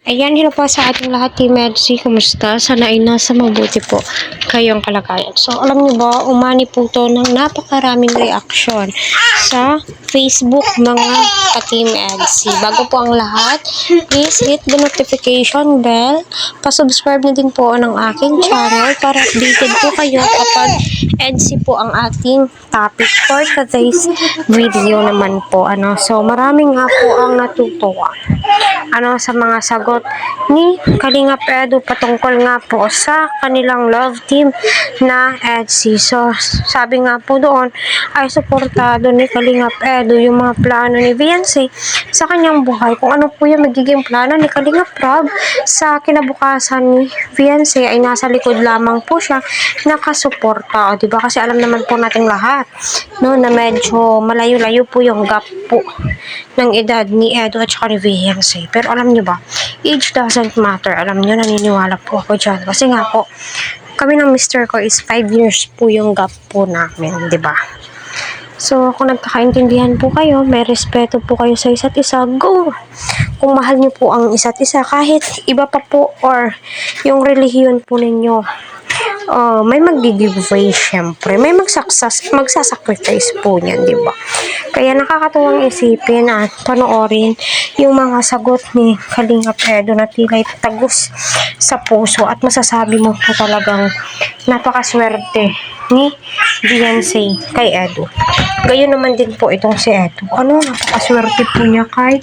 Ayan, hello po sa ating lahat, Team Edsi. Kumusta? Sana ay nasa mabuti po kayong kalagayan. So, alam niyo ba, umani po to ng napakaraming reaction sa Facebook mga ka-Team Edsi. Bago po ang lahat, please hit the notification bell. Pa-subscribe na din po ng aking channel para updated po kayo kapag Edsi po ang ating topic for today's video naman po. So, maraming nga po ang natutuwa sa mga sagot ni Kalingap Edu patungkol nga po sa kanilang love team na Edsi. So, sabi nga po doon ay suportado ni Kalingap Edu yung mga plano ni Viancy sa kanyang buhay. Kung ano po yung magiging plano ni Kalingap Rob sa kinabukasan ni Viancy ay nasa likod lamang po siya nakasuporta. O, diba? Kasi alam naman po nating lahat na medyo malayo-layo po yung gap po ng edad ni Edu at saka ni Viancy. Pero alam nyo ba, age doesn't matter. Alam nyo, naniniwala po ako dyan. Kasi nga po, kami ng mister ko is 5 years po yung gap po namin, di ba? So, kung nagkakaintindihan po kayo, may respeto po kayo sa isa't isa, go! Kung mahal nyo po ang isa't isa, kahit iba pa po or yung relihiyon po ninyo, may mag-giveaway syempre. May magsasacrifice po niyan, di ba? Kaya nakakatuwang isipin at panoorin yung mga sagot ni Kalingap Edu na tila'y tagus sa puso at masasabi mo po talagang napakaswerte ni Viancy kay Edu. Gayon naman din po itong si Edu. Napakaswerte po niya kay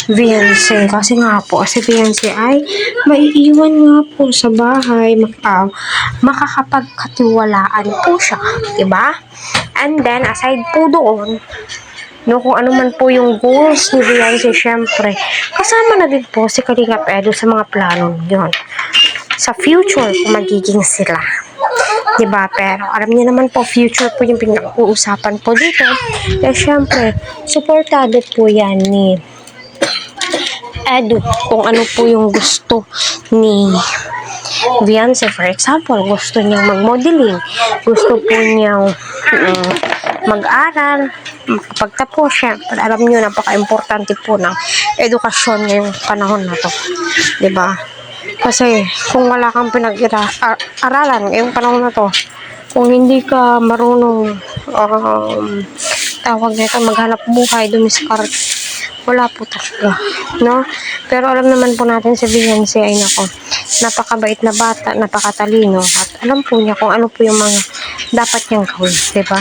Viancy. Kasi nga po, si Viancy ay maiiwan nga po sa bahay. Makakapagkatiwalaan po siya. Diba? And then, aside po doon, kung ano man po yung goals ni Viancy, syempre, kasama na din po si Kalingap Edu sa mga plano yun. Sa future, kung magiging sila. Diba? Pero alam niyo naman po, future po yung pinag-uusapan po dito. Syempre, supportado po yan ni Edu kung ano po yung gusto ni Viancy. For example, gusto niyang mag-modeling, gusto po niyang mag-aral, makapagtapos. Syempre, alam niyo, napaka-importante po ng edukasyon ngayong panahon na to. Diba? Kasi kung wala kang pinag-aralan ngayong panahon na to, kung hindi ka marunong tawag nito, maghanap buhay, dumiskarte, wala po talaga, no? Pero alam naman po natin si Viancy ay napakabait na bata, napakatalino, at alam po niya kung ano po yung mga dapat niyang gawin, diba?